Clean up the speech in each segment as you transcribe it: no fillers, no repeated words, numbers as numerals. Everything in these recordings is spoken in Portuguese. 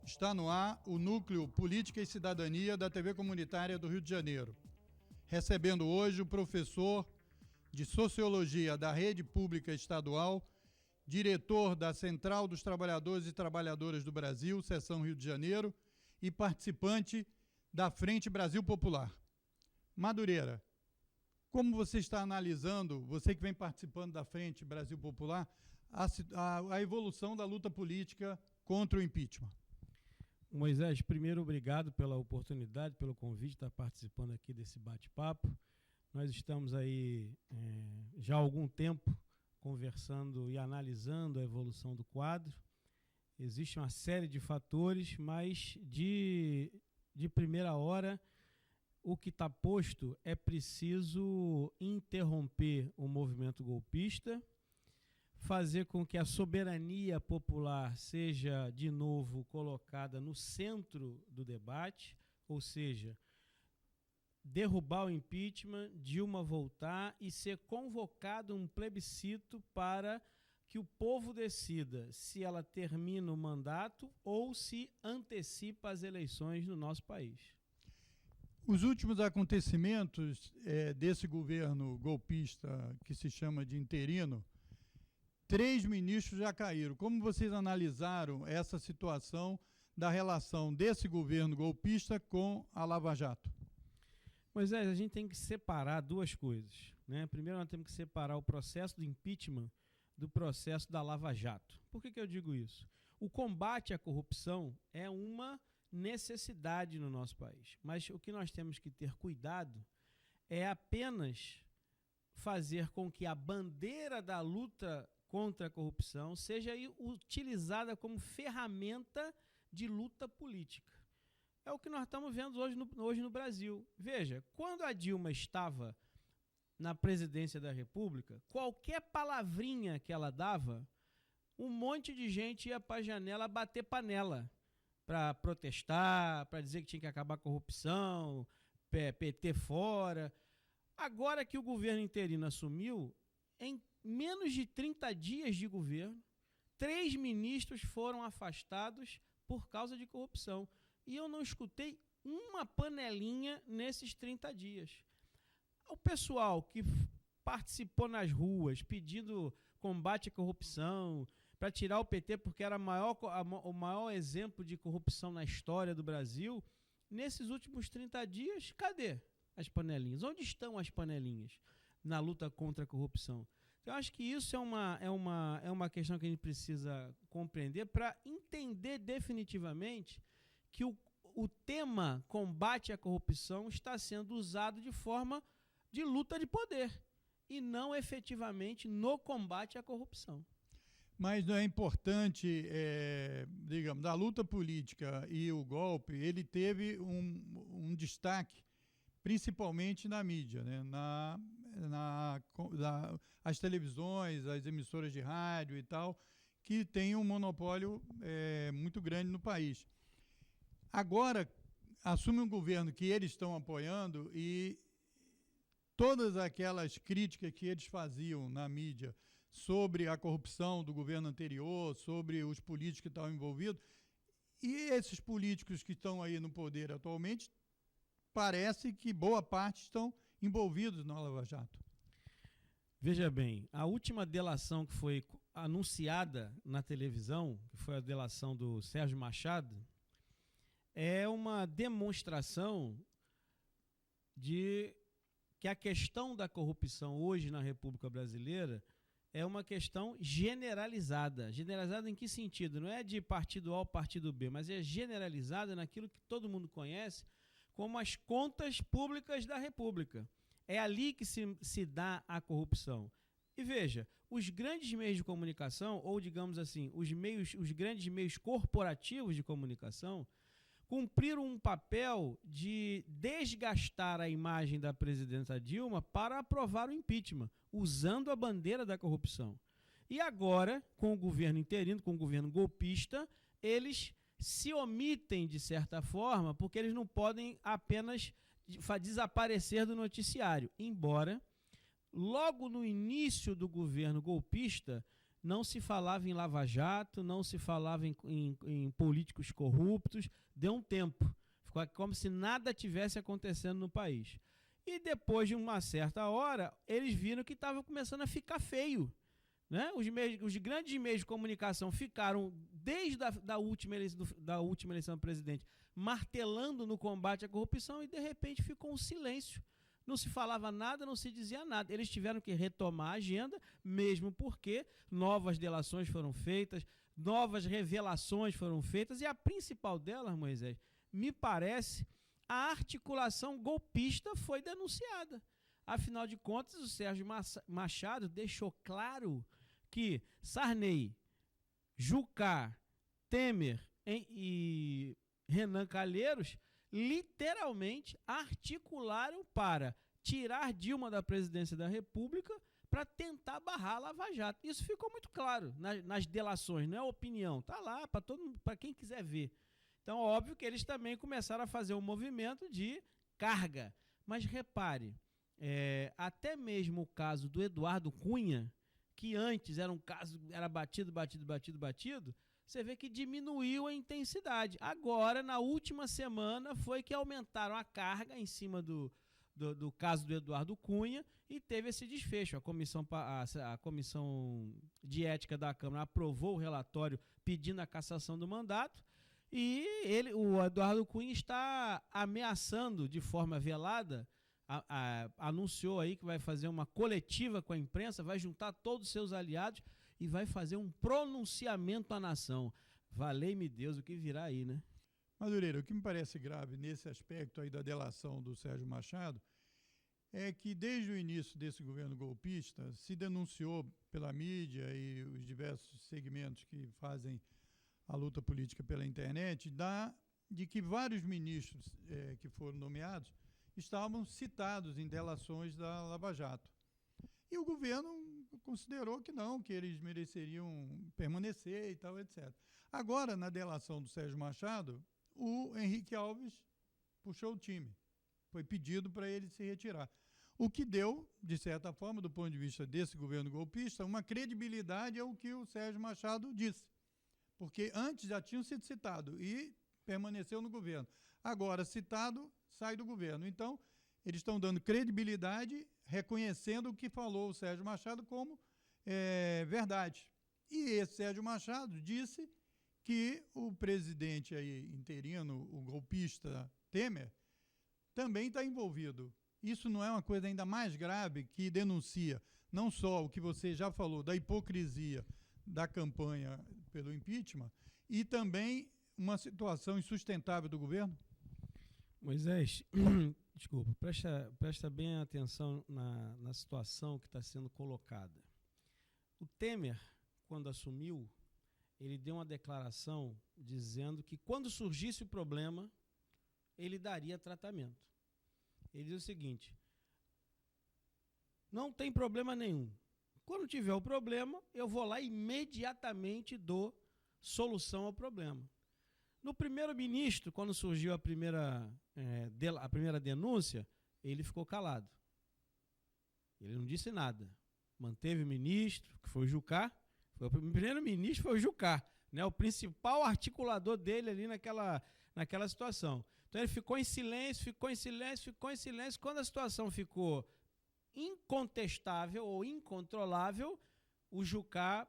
Está no ar o Núcleo Política e Cidadania da TV Comunitária do Rio de Janeiro. Recebendo hoje o professor de Sociologia da Rede Pública Estadual, diretor da Central dos Trabalhadores e Trabalhadoras do Brasil, Seção Rio de Janeiro, e participante da Frente Brasil Popular. Madureira, como você está analisando, você que vem participando da Frente Brasil Popular, a evolução da luta política contra o impeachment? Moisés, primeiro, obrigado pela oportunidade, pelo convite de estar participando aqui desse bate-papo. Nós estamos aí já há algum tempo conversando e analisando a evolução do quadro. Existe uma série de fatores, mas de primeira hora, o que está posto é preciso interromper o movimento golpista, fazer com que a soberania popular seja de novo colocada no centro do debate, ou seja, derrubar o impeachment, Dilma voltar e ser convocado um plebiscito para que o povo decida se ela termina o mandato ou se antecipa as eleições no nosso país. Os últimos acontecimentos desse governo golpista, que se chama de interino, 3 ministros já caíram. Como vocês analisaram essa situação da relação desse governo golpista com a Lava Jato? Moisés, a gente tem que separar duas coisas, né? Primeiro, nós temos que separar o processo do impeachment do processo da Lava Jato. Por que eu digo isso? O combate à corrupção é uma necessidade no nosso país, mas o que nós temos que ter cuidado é apenas fazer com que a bandeira da luta contra a corrupção seja utilizada como ferramenta de luta política. É o que nós estamos vendo hoje no Brasil. Veja, quando a Dilma estava na presidência da República, qualquer palavrinha que ela dava, um monte de gente ia para a janela bater panela para protestar, para dizer que tinha que acabar a corrupção, PT fora. Agora que o governo interino assumiu, em menos de 30 dias de governo, 3 ministros foram afastados por causa de corrupção. E eu não escutei uma panelinha nesses 30 dias. O pessoal que participou nas ruas pedindo combate à corrupção, para tirar o PT porque era o maior exemplo de corrupção na história do Brasil, nesses últimos 30 dias, cadê as panelinhas? Onde estão as panelinhas na luta contra a corrupção? Então, eu acho que isso é uma questão que a gente precisa compreender para entender definitivamente que o tema combate à corrupção está sendo usado de forma de luta de poder e não efetivamente no combate à corrupção. Mas não é importante, digamos, a luta política e o golpe, ele teve um destaque principalmente na mídia, né? As televisões, as emissoras de rádio e tal, que tem um monopólio muito grande no país. Agora, assume um governo que eles estão apoiando e todas aquelas críticas que eles faziam na mídia sobre a corrupção do governo anterior, sobre os políticos que estavam envolvidos, e esses políticos que estão aí no poder atualmente, parece que boa parte estão envolvidos na Lava Jato. Veja bem, a última delação que foi anunciada na televisão, que foi a delação do Sérgio Machado, é uma demonstração de que a questão da corrupção hoje na República Brasileira é uma questão generalizada. Generalizada em que sentido? Não é de partido A ou partido B, mas é generalizada naquilo que todo mundo conhece como as contas públicas da República. É ali que se dá a corrupção. E veja, os grandes meios de comunicação, ou digamos assim, os grandes meios corporativos de comunicação, cumpriram um papel de desgastar a imagem da presidenta Dilma para aprovar o impeachment, usando a bandeira da corrupção. E agora, com o governo interino, com o governo golpista, eles se omitem de certa forma, porque eles não podem apenas desaparecer do noticiário, embora logo no início do governo golpista não se falava em Lava Jato, não se falava em políticos corruptos, deu um tempo. Ficou como se nada tivesse acontecendo no país. E depois de uma certa hora, eles viram que estava começando a ficar feio. Né? Os grandes meios de comunicação ficaram, desde da última eleição do presidente, martelando no combate à corrupção e, de repente, ficou um silêncio. Não se falava nada, não se dizia nada. Eles tiveram que retomar a agenda, mesmo porque novas delações foram feitas, novas revelações foram feitas, e a principal delas, Moisés, me parece, a articulação golpista foi denunciada. Afinal de contas, o Sérgio Machado deixou claro que Sarney, Jucá, Temer e Renan Calheiros literalmente articularam para tirar Dilma da presidência da República para tentar barrar a Lava Jato. Isso ficou muito claro nas delações, não é opinião. Está lá para quem quiser ver. Então, óbvio que eles também começaram a fazer um movimento de carga. Mas repare, até mesmo o caso do Eduardo Cunha, que antes era um caso, era batido, você vê que diminuiu a intensidade. Agora, na última semana, foi que aumentaram a carga em cima do caso do Eduardo Cunha e teve esse desfecho. A comissão de ética da Câmara aprovou o relatório pedindo a cassação do mandato e o Eduardo Cunha está ameaçando de forma velada, anunciou aí que vai fazer uma coletiva com a imprensa, vai juntar todos os seus aliados e vai fazer um pronunciamento à nação. Valei-me Deus, o que virá aí, né? Madureira, o que me parece grave nesse aspecto aí da delação do Sérgio Machado é que desde o início desse governo golpista se denunciou pela mídia e os diversos segmentos que fazem a luta política pela internet de que vários ministros que foram nomeados estavam citados em delações da Lava Jato. E o governo considerou que não, que eles mereceriam permanecer e tal, etc. Agora, na delação do Sérgio Machado, o Henrique Alves puxou o time. Foi pedido para ele se retirar. O que deu, de certa forma, do ponto de vista desse governo golpista, uma credibilidade ao que o Sérgio Machado disse. Porque antes já tinham sido citados e permaneceu no governo. Agora, citado, sai do governo. Então, eles estão dando credibilidade, reconhecendo o que falou o Sérgio Machado como verdade. E esse Sérgio Machado disse que o presidente aí interino, o golpista Temer, também está envolvido. Isso não é uma coisa ainda mais grave que denuncia não só o que você já falou da hipocrisia da campanha pelo impeachment e também uma situação insustentável do governo? Moisés, desculpa, presta bem atenção na situação que está sendo colocada. O Temer, quando assumiu, ele deu uma declaração dizendo que quando surgisse o problema, ele daria tratamento. Ele diz o seguinte: não tem problema nenhum. Quando tiver o problema, eu vou lá e imediatamente dou solução ao problema. No primeiro-ministro, quando surgiu a primeira denúncia, ele ficou calado. Ele não disse nada. Manteve o ministro, que foi o Jucá. O primeiro-ministro foi o Jucá, né, o principal articulador dele ali naquela situação. Então ele ficou em silêncio. Quando a situação ficou incontestável ou incontrolável, o Jucá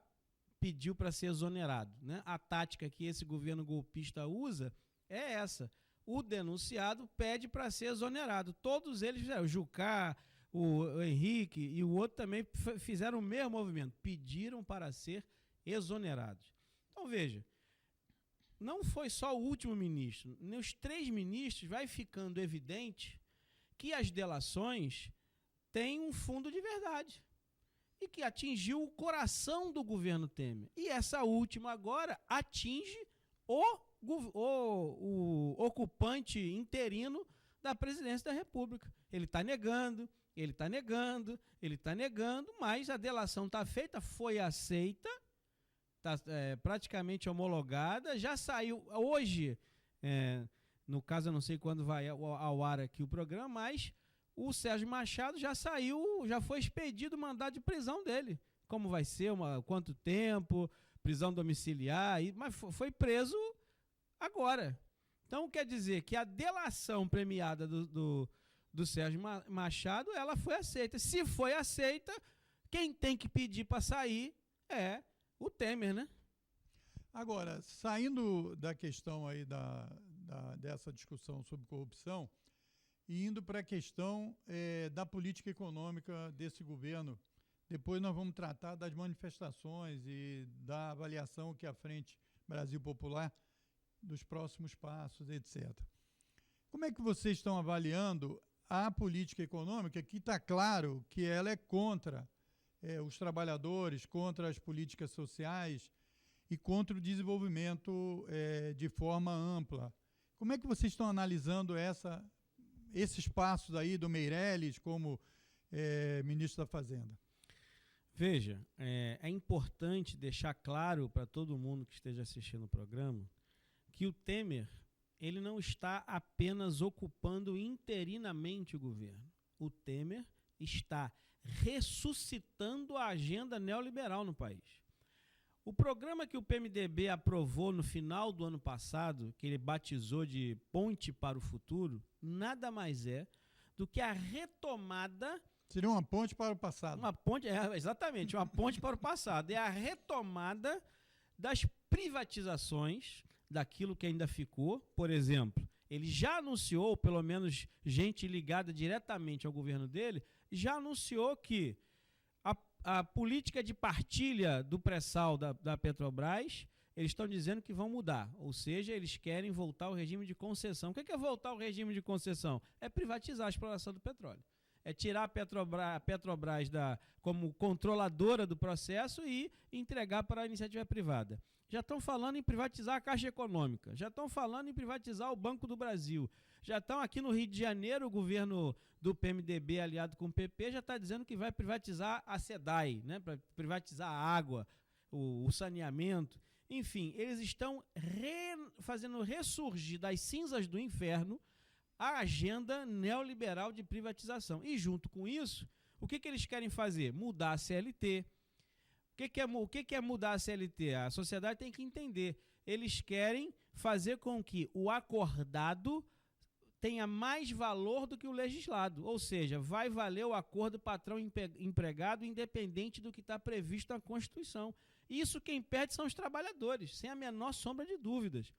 pediu para ser exonerado, né? A tática que esse governo golpista usa é essa. O denunciado pede para ser exonerado. Todos eles fizeram. O Jucá, o Henrique e o outro também fizeram o mesmo movimento. Pediram para ser exonerados. Então, veja, não foi só o último ministro. Nos 3 ministros vai ficando evidente que as delações têm um fundo de verdade e que atingiu o coração do governo Temer. E essa última agora atinge o ocupante interino da presidência da República. Ele está negando, mas a delação está feita, foi aceita, está praticamente homologada, já saiu hoje, no caso eu não sei quando vai ao ar aqui o programa, mas o Sérgio Machado já saiu, já foi expedido o mandado de prisão dele. como vai ser, quanto tempo, prisão domiciliar, mas foi preso agora. Então, quer dizer que a delação premiada do Sérgio Machado, ela foi aceita. Se foi aceita, quem tem que pedir para sair é o Temer, né? Agora, saindo da questão aí dessa discussão sobre corrupção e indo para a questão da política econômica desse governo, depois nós vamos tratar das manifestações e da avaliação que a Frente Brasil Popular, dos próximos passos, etc. Como é que vocês estão avaliando a política econômica, que está claro que ela é contra os trabalhadores, contra as políticas sociais e contra o desenvolvimento de forma ampla? Como é que vocês estão analisando esses passos aí do Meirelles como ministro da Fazenda? Veja, é importante deixar claro para todo mundo que esteja assistindo o programa que o Temer, ele não está apenas ocupando interinamente o governo. O Temer está ressuscitando a agenda neoliberal no país. O programa que o PMDB aprovou no final do ano passado, que ele batizou de Ponte para o Futuro, nada mais é do que a retomada... Seria uma ponte para o passado. Uma ponte, exatamente, uma ponte para o passado. É a retomada das privatizações, daquilo que ainda ficou. Por exemplo, ele já anunciou, pelo menos gente ligada diretamente ao governo dele, já anunciou que a política de partilha do pré-sal da Petrobras, eles estão dizendo que vão mudar, ou seja, eles querem voltar ao regime de concessão. O que é voltar ao regime de concessão? É privatizar a exploração do petróleo. É tirar a Petrobras como controladora do processo e entregar para a iniciativa privada. Já estão falando em privatizar a Caixa Econômica, já estão falando em privatizar o Banco do Brasil, já estão aqui no Rio de Janeiro, o governo do PMDB aliado com o PP já está dizendo que vai privatizar a SEDAI, né, para privatizar a água, o saneamento. Enfim, eles estão fazendo ressurgir das cinzas do inferno a agenda neoliberal de privatização. E junto com isso, o que eles querem fazer? Mudar a CLT. O que é mudar a CLT? A sociedade tem que entender. Eles querem fazer com que o acordado tenha mais valor do que o legislado. Ou seja, vai valer o acordo patrão-empregado independente do que está previsto na Constituição. Isso quem perde são os trabalhadores, sem a menor sombra de dúvidas.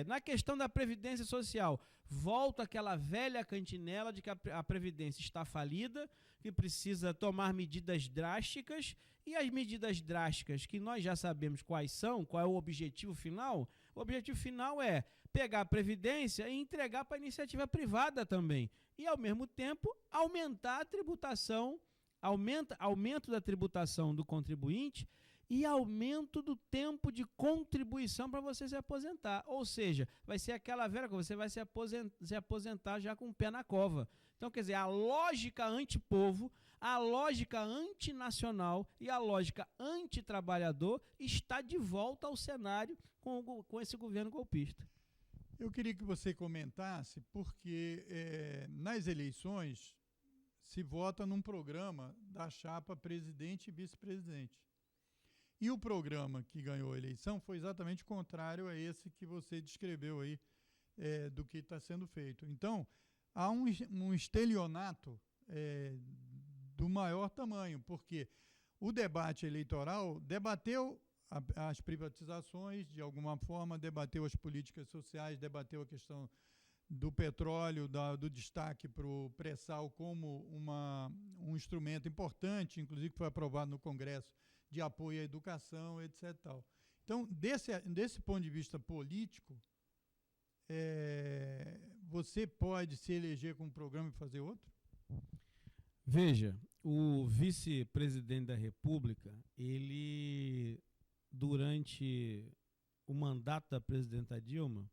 Na questão da Previdência Social, volta aquela velha cantinela de que a Previdência está falida, que precisa tomar medidas drásticas, e as medidas drásticas que nós já sabemos quais são, qual é o objetivo final? O objetivo final é pegar a Previdência e entregar para a iniciativa privada também, e ao mesmo tempo aumentar a tributação, aumento da tributação do contribuinte, e aumento do tempo de contribuição para você se aposentar. Ou seja, vai ser aquela velha coisa, você vai se aposentar já com o pé na cova. Então, quer dizer, a lógica antipovo, a lógica antinacional e a lógica antitrabalhador está de volta ao cenário com esse governo golpista. Eu queria que você comentasse, porque nas eleições se vota num programa da chapa presidente e vice-presidente. E o programa que ganhou a eleição foi exatamente contrário a esse que você descreveu aí, do que está sendo feito. Então, há um estelionato do maior tamanho, porque o debate eleitoral debateu as privatizações, de alguma forma, debateu as políticas sociais, debateu a questão do petróleo, do destaque para o pré-sal como um instrumento importante, inclusive que foi aprovado no Congresso, de apoio à educação, etc. Tal. Então, desse ponto de vista político, você pode se eleger com um programa e fazer outro? Veja, o vice-presidente da República, ele, durante o mandato da presidenta Dilma,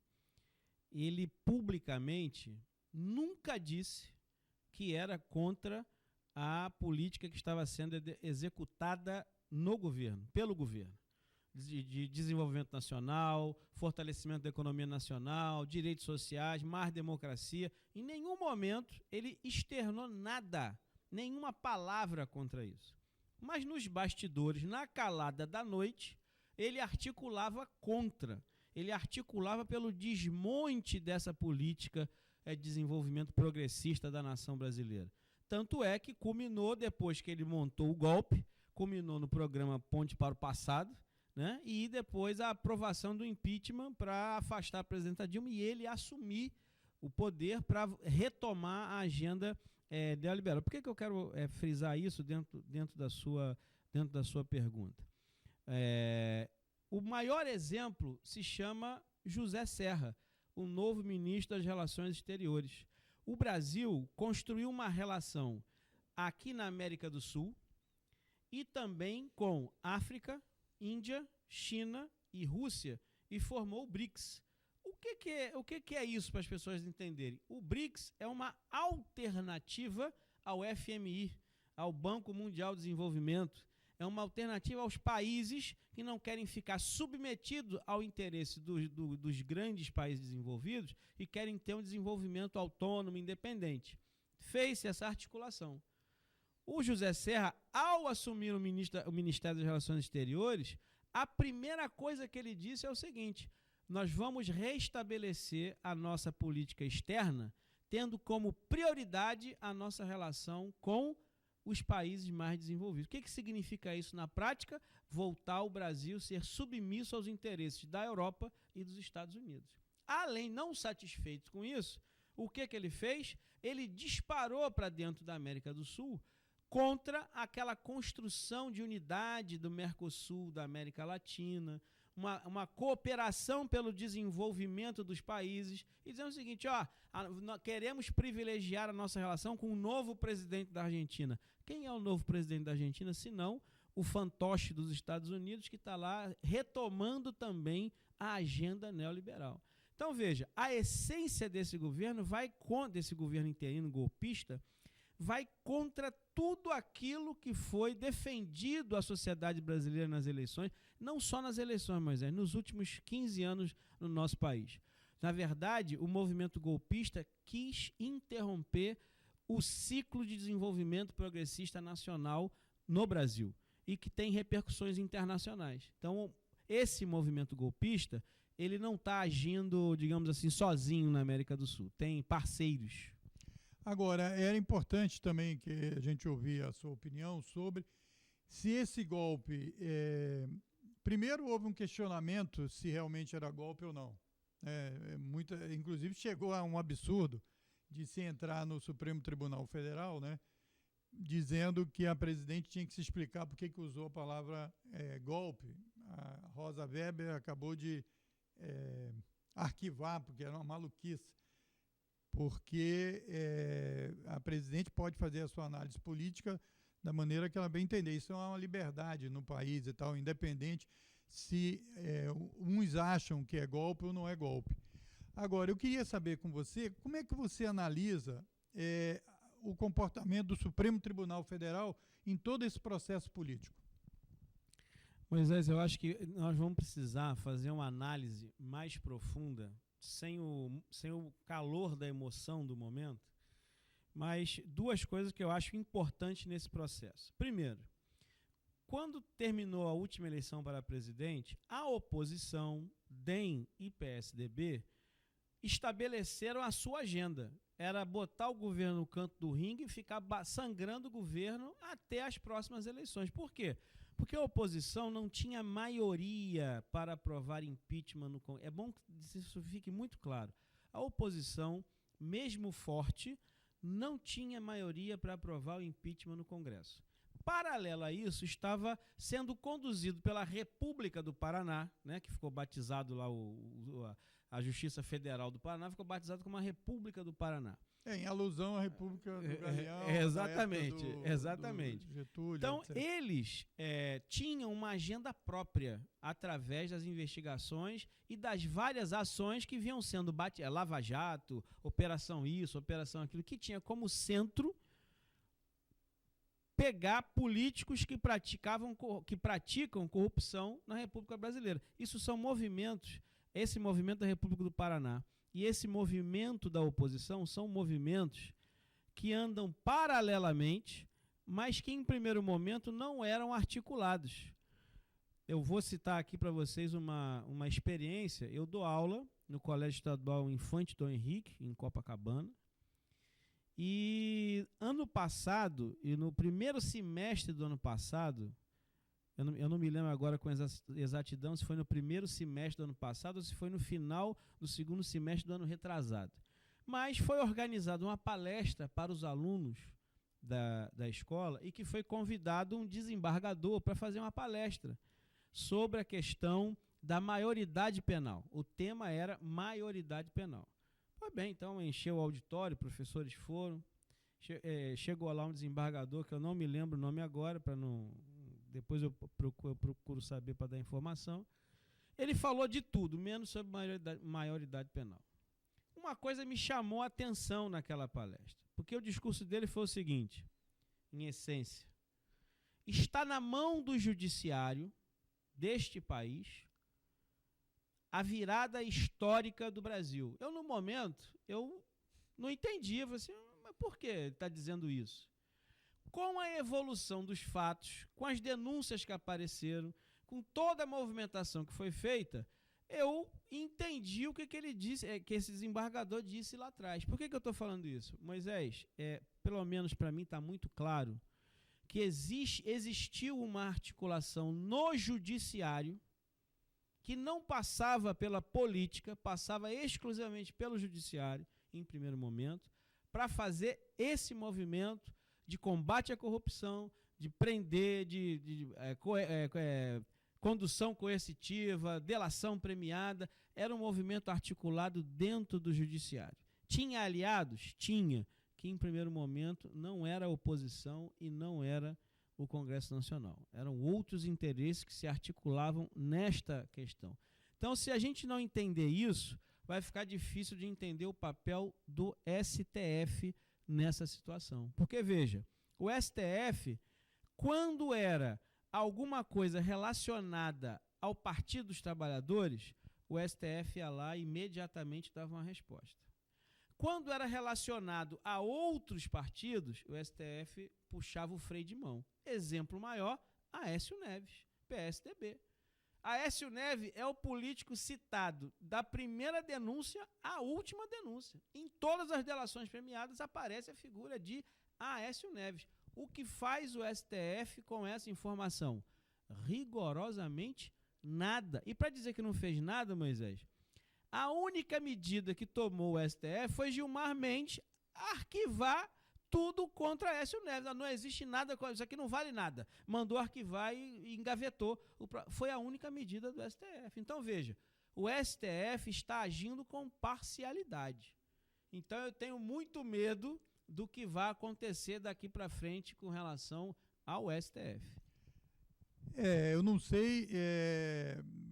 ele publicamente nunca disse que era contra a política que estava sendo executada no governo, pelo governo, de desenvolvimento nacional, fortalecimento da economia nacional, direitos sociais, mais democracia. Em nenhum momento ele externou nada, nenhuma palavra contra isso. Mas nos bastidores, na calada da noite, ele articulava contra. Ele articulava pelo desmonte dessa política de desenvolvimento progressista da nação brasileira. Tanto é que culminou, depois que ele montou o golpe, culminou no programa Ponte para o Passado, né? E depois a aprovação do impeachment para afastar a presidenta Dilma e ele assumir o poder para retomar a agenda neoliberal. Por que eu quero frisar isso dentro da sua pergunta? O maior exemplo se chama José Serra, o novo ministro das Relações Exteriores. O Brasil construiu uma relação aqui na América do Sul e também com África, Índia, China e Rússia e formou o BRICS. O que é isso para as pessoas entenderem? O BRICS é uma alternativa ao FMI, ao Banco Mundial de Desenvolvimento. É uma alternativa aos países que não querem ficar submetidos ao interesse dos grandes países desenvolvidos e querem ter um desenvolvimento autônomo, independente. Fez-se essa articulação. O José Serra, ao assumir o Ministério das Relações Exteriores, a primeira coisa que ele disse é o seguinte: nós vamos restabelecer a nossa política externa, tendo como prioridade a nossa relação com os países mais desenvolvidos. O que significa isso na prática? Voltar o Brasil a ser submisso aos interesses da Europa e dos Estados Unidos. Além, não satisfeito com isso, o que ele fez? Ele disparou para dentro da América do Sul contra aquela construção de unidade do Mercosul, da América Latina, uma cooperação pelo desenvolvimento dos países, e dizendo o seguinte: nós queremos privilegiar a nossa relação com o novo presidente da Argentina. Quem é o novo presidente da Argentina, senão o fantoche dos Estados Unidos, que está lá retomando também a agenda neoliberal. Então, veja, a essência desse governo desse governo interino golpista, vai contra tudo aquilo que foi defendido à sociedade brasileira nas eleições, não só nas eleições, mas nos últimos 15 anos no nosso país. Na verdade, o movimento golpista quis interromper o ciclo de desenvolvimento progressista nacional no Brasil e que tem repercussões internacionais. Então, esse movimento golpista, ele não está agindo, digamos assim, sozinho na América do Sul. Tem parceiros. Agora, era importante também que a gente ouvisse a sua opinião sobre se esse golpe... Primeiro, houve um questionamento se realmente era golpe ou não. Inclusive, chegou a um absurdo de se entrar no Supremo Tribunal Federal, né, dizendo que a presidente tinha que se explicar por que usou a palavra golpe. A Rosa Weber acabou de arquivar, porque era uma maluquice. Porque a presidente pode fazer a sua análise política da maneira que ela bem entender. Isso é uma liberdade no país e tal, independente se uns acham que é golpe ou não é golpe. Agora, eu queria saber com você, como é que você analisa o comportamento do Supremo Tribunal Federal em todo esse processo político? Moisés, eu acho que nós vamos precisar fazer uma análise mais profunda, sem o calor da emoção do momento, mas duas coisas que eu acho importantes nesse processo. Primeiro, quando terminou a última eleição para presidente, a oposição, DEM e PSDB, estabeleceram a sua agenda. Era botar o governo no canto do ringue e ficar sangrando o governo até as próximas eleições. Por quê? Porque a oposição não tinha maioria para aprovar impeachment no Congresso. É bom que isso fique muito claro. A oposição, mesmo forte, não tinha maioria para aprovar o impeachment no Congresso. Paralelo a isso, estava sendo conduzido pela República do Paraná, né, que ficou batizado lá, a Justiça Federal do Paraná ficou batizado como a República do Paraná. Em alusão à República do Galeão. Exatamente, exatamente. Do Getúlio, então, etc. eles tinham uma agenda própria através das investigações e das várias ações que vinham sendo Lava Jato, Operação Isso, Operação Aquilo, que tinha como centro pegar políticos que praticam corrupção na República Brasileira. Isso são movimentos, esse movimento da República do Paraná e esse movimento da oposição são movimentos que andam paralelamente mas que em primeiro momento não eram articulados. Eu vou citar aqui para vocês uma experiência. Eu dou aula no Colégio Estadual Infante Dom Henrique, em Copacabana, e ano passado, e no primeiro semestre do ano passado, eu não me lembro agora com exatidão se foi no primeiro semestre do ano passado ou se foi no final do segundo semestre do ano retrasado. Mas foi organizada uma palestra para os alunos da escola e que foi convidado um desembargador para fazer uma palestra sobre a questão da maioridade penal. O tema era maioridade penal. Foi bem, então encheu o auditório, professores foram, chegou lá um desembargador, que eu não me lembro o nome agora, para não... depois eu procuro saber para dar informação. Ele falou de tudo, menos sobre maioridade penal. Uma coisa me chamou a atenção naquela palestra, porque o discurso dele foi o seguinte, em essência: está na mão do judiciário deste país a virada histórica do Brasil. Eu, no momento, eu não entendi. Eu falei assim, mas por que ele está dizendo isso? Com a evolução dos fatos, com as denúncias que apareceram, com toda a movimentação que foi feita, eu entendi o que ele disse, que esse desembargador disse lá atrás. Por que eu estou falando isso? Moisés, pelo menos para mim está muito claro que existiu uma articulação no judiciário que não passava pela política, passava exclusivamente pelo judiciário, em primeiro momento, para fazer esse movimento de combate à corrupção, de prender, condução coercitiva, delação premiada. Era um movimento articulado dentro do judiciário. Tinha aliados? Tinha, que em primeiro momento não era a oposição e não era o Congresso Nacional. Eram outros interesses que se articulavam nesta questão. Então, se a gente não entender isso, vai ficar difícil de entender o papel do STF nessa situação. Porque, veja, o STF, quando era alguma coisa relacionada ao Partido dos Trabalhadores, o STF ia lá e imediatamente dava uma resposta. Quando era relacionado a outros partidos, o STF puxava o freio de mão. Exemplo maior, Aécio Neves, PSDB. Aécio Neves é o político citado da primeira denúncia à última denúncia. Em todas as delações premiadas aparece a figura de Aécio Neves. O que faz o STF com essa informação? Rigorosamente nada. E para dizer que não fez nada, Moisés, a única medida que tomou o STF foi Gilmar Mendes arquivar tudo contra Aécio Neves. Não existe nada, isso aqui não vale nada. Mandou arquivar e engavetou. Foi a única medida do STF. Então, veja, o STF está agindo com parcialidade. Então, eu tenho muito medo do que vai acontecer daqui para frente com relação ao STF. Eu não sei,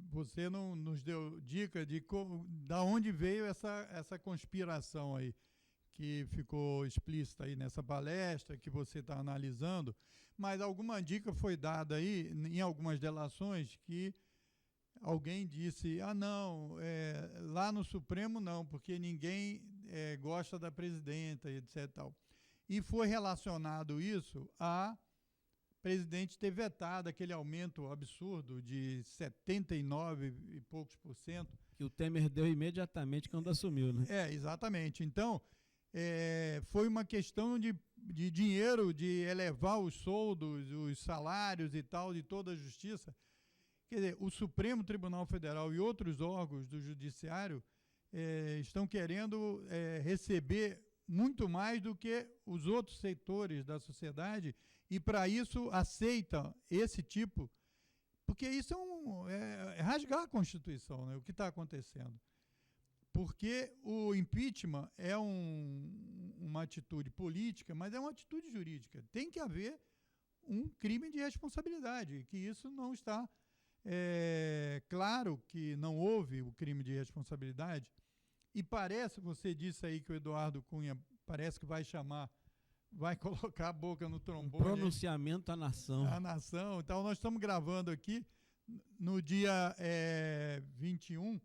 você não nos deu dica de da onde veio essa conspiração aí, que ficou explícita aí nessa palestra que você está analisando, mas alguma dica foi dada aí, em algumas delações, que alguém disse, não, lá no Supremo não, porque ninguém gosta da presidenta, etc. Tal. E foi relacionado isso a presidente ter vetado aquele aumento absurdo de 79 e poucos %. Que o Temer deu imediatamente quando assumiu, né? Exatamente. Então, foi uma questão de dinheiro, de elevar os soldos, os salários e tal, de toda a justiça. Quer dizer, o Supremo Tribunal Federal e outros órgãos do Judiciário estão querendo receber muito mais do que os outros setores da sociedade e, para isso, aceitam esse tipo, porque isso é rasgar a Constituição, né, o que está acontecendo. Porque o impeachment é uma atitude política, mas é uma atitude jurídica. Tem que haver um crime de responsabilidade, que isso não está claro que não houve o crime de responsabilidade. E parece, você disse aí que o Eduardo Cunha parece que vai colocar a boca no trombone. Pronunciamento à nação. À nação. Então, nós estamos gravando aqui no dia 21,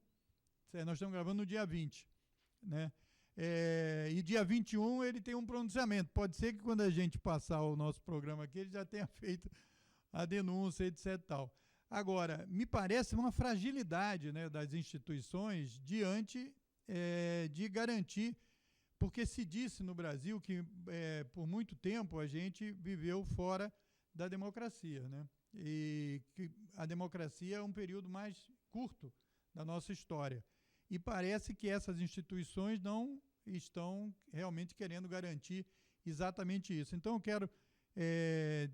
nós estamos gravando no dia 20, né? E dia 21 ele tem um pronunciamento. Pode ser que quando a gente passar o nosso programa aqui, ele já tenha feito a denúncia, etc. Tal. Agora, me parece uma fragilidade, né, das instituições diante de garantir, porque se disse no Brasil que por muito tempo a gente viveu fora da democracia, né? E que a democracia é um período mais curto da nossa história. E parece que essas instituições não estão realmente querendo garantir exatamente isso. Então, eu quero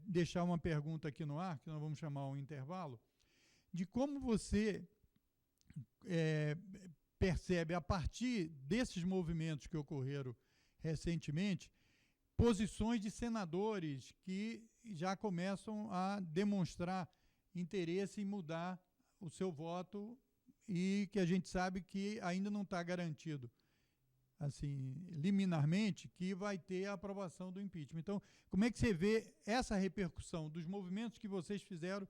deixar uma pergunta aqui no ar, que nós vamos chamar um intervalo, de como você percebe, a partir desses movimentos que ocorreram recentemente, posições de senadores que já começam a demonstrar interesse em mudar o seu voto e que a gente sabe que ainda não está garantido, assim, liminarmente, que vai ter a aprovação do impeachment. Então, como é que você vê essa repercussão dos movimentos que vocês fizeram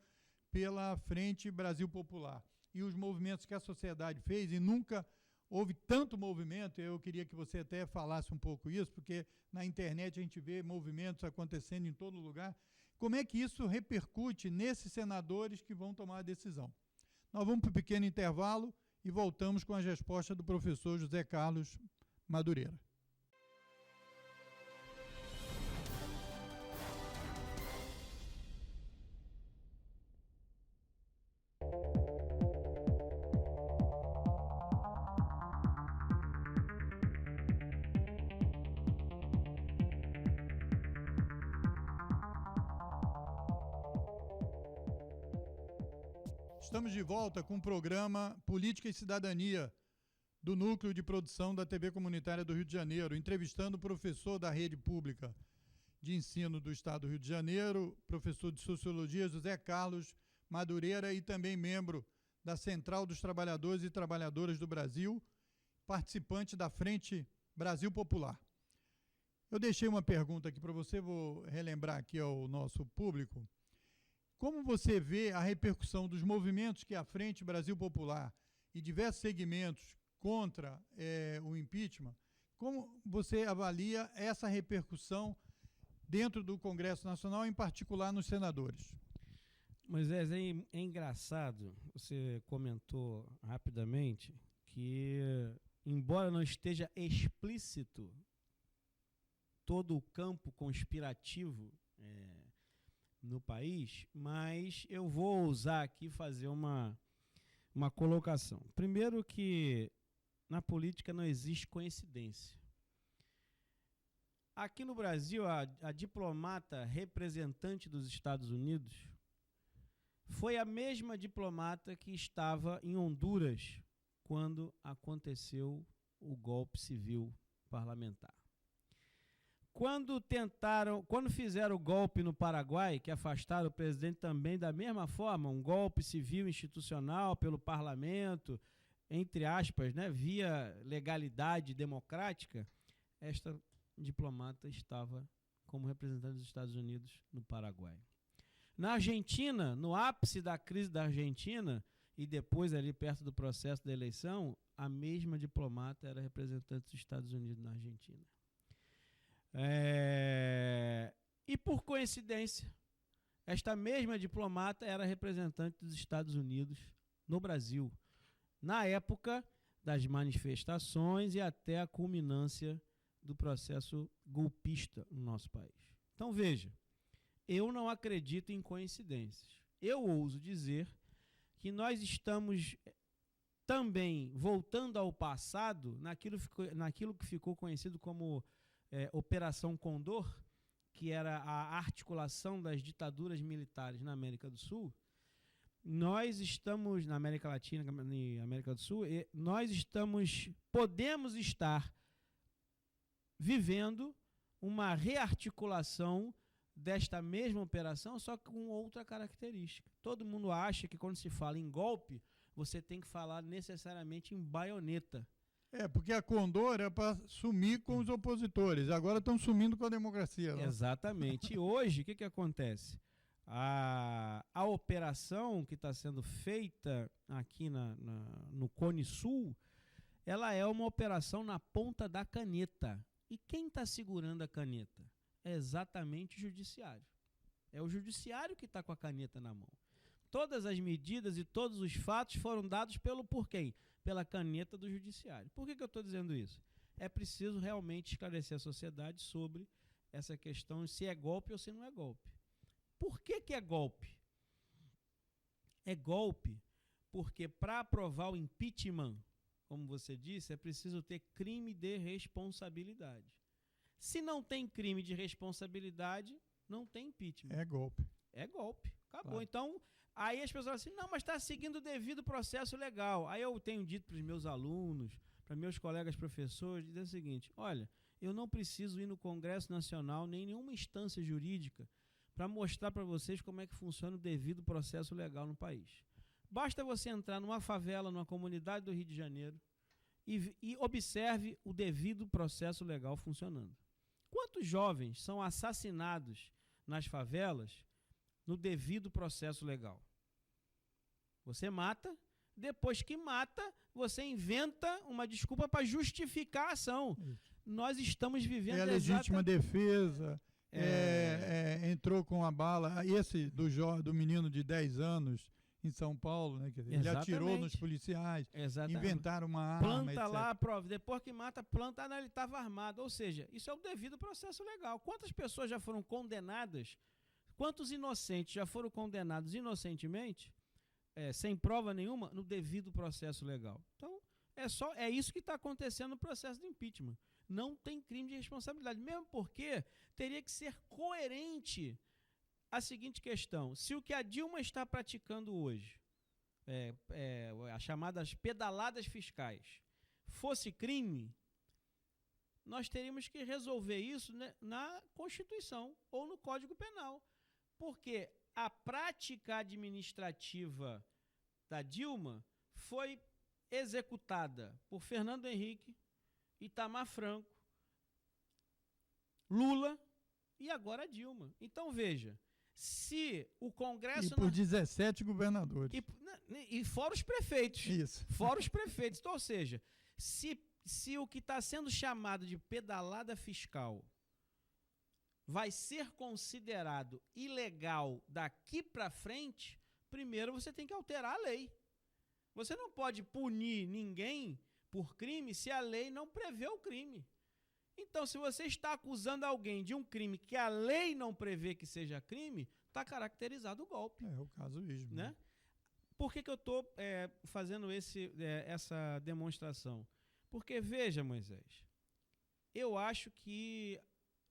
pela Frente Brasil Popular e os movimentos que a sociedade fez, e nunca houve tanto movimento? Eu queria que você até falasse um pouco isso, porque na internet a gente vê movimentos acontecendo em todo lugar. Como é que isso repercute nesses senadores que vão tomar a decisão? Nós vamos para um pequeno intervalo e voltamos com as respostas do professor José Carlos Madureira. Estamos de volta com o programa Política e Cidadania, do Núcleo de Produção da TV Comunitária do Rio de Janeiro, entrevistando o professor da Rede Pública de Ensino do Estado do Rio de Janeiro, professor de Sociologia, José Carlos Madureira, e também membro da Central dos Trabalhadores e Trabalhadoras do Brasil, participante da Frente Brasil Popular. Eu deixei uma pergunta aqui para você, vou relembrar aqui ao nosso público. Como você vê a repercussão dos movimentos que a Frente Brasil Popular e diversos segmentos contra o impeachment, como você avalia essa repercussão dentro do Congresso Nacional, em particular nos senadores? Moisés, é engraçado, você comentou rapidamente que, embora não esteja explícito todo o campo conspirativo no país, mas eu vou ousar aqui fazer uma colocação. Primeiro que na política não existe coincidência. Aqui no Brasil, a diplomata representante dos Estados Unidos foi a mesma diplomata que estava em Honduras quando aconteceu o golpe civil parlamentar. Quando fizeram o golpe no Paraguai, que afastaram o presidente também da mesma forma, um golpe civil institucional pelo parlamento, entre aspas, né, via legalidade democrática, esta diplomata estava como representante dos Estados Unidos no Paraguai. Na Argentina, no ápice da crise da Argentina, e depois ali perto do processo da eleição, a mesma diplomata era representante dos Estados Unidos na Argentina. E por coincidência, esta mesma diplomata era representante dos Estados Unidos no Brasil, na época das manifestações e até a culminância do processo golpista no nosso país. Então veja, eu não acredito em coincidências. Eu ouso dizer que nós estamos também voltando ao passado, naquilo que ficou conhecido como Operação Condor, que era a articulação das ditaduras militares na América do Sul. Nós estamos, na América Latina e América do Sul, podemos estar vivendo uma rearticulação desta mesma operação, só que com outra característica. Todo mundo acha que quando se fala em golpe, você tem que falar necessariamente em baioneta. Porque a Condor é para sumir com os opositores, agora estão sumindo com a democracia. Não? Exatamente. E hoje, o que acontece? A operação que está sendo feita aqui no Cone Sul, ela é uma operação na ponta da caneta. E quem está segurando a caneta? É exatamente o judiciário. É o judiciário que está com a caneta na mão. Todas as medidas e todos os fatos foram dados por quem? Pela caneta do judiciário. Por que eu estou dizendo isso? É preciso realmente esclarecer a sociedade sobre essa questão, se é golpe ou se não é golpe. Por que é golpe? É golpe porque para aprovar o impeachment, como você disse, é preciso ter crime de responsabilidade. Se não tem crime de responsabilidade, não tem impeachment. É golpe. É golpe. Acabou. Claro. Então, aí as pessoas falam assim, não, mas está seguindo o devido processo legal. Aí eu tenho dito para os meus alunos, para meus colegas professores, dizer o seguinte, olha, eu não preciso ir no Congresso Nacional, nem nenhuma instância jurídica, para mostrar para vocês como é que funciona o devido processo legal no país. Basta você entrar numa favela, numa comunidade do Rio de Janeiro e observe o devido processo legal funcionando. Quantos jovens são assassinados nas favelas no devido processo legal? Você mata, depois que mata, você inventa uma desculpa para justificar a ação. Nós estamos vivendo... É a legítima defesa, entrou com a bala. Esse do menino de 10 anos em São Paulo, né? Quer dizer, ele atirou nos policiais, inventaram uma arma, planta etc. lá, prova. Depois que mata, planta, ele estava armado. Ou seja, isso é o devido processo legal. Quantas pessoas já foram condenadas? Quantos inocentes já foram condenados inocentemente, sem prova nenhuma, no devido processo legal? Então, é isso que está acontecendo no processo de impeachment. Não tem crime de responsabilidade, mesmo porque teria que ser coerente a seguinte questão: se o que a Dilma está praticando hoje, as chamadas pedaladas fiscais, fosse crime, nós teríamos que resolver isso, né, na Constituição ou no Código Penal. Porque a prática administrativa da Dilma foi executada por Fernando Henrique, Itamar Franco, Lula e agora Dilma. Então, veja, se o Congresso... E por 17 governadores. E fora os prefeitos. Isso. Fora os prefeitos. Então, ou seja, se o que está sendo chamado de pedalada fiscal vai ser considerado ilegal daqui para frente, primeiro você tem que alterar a lei. Você não pode punir ninguém por crime se a lei não prevê o crime. Então, se você está acusando alguém de um crime que a lei não prevê que seja crime, está caracterizado o golpe. É o caso mesmo. Né? Por que eu estou fazendo essa demonstração? Porque, veja, Moisés, eu acho que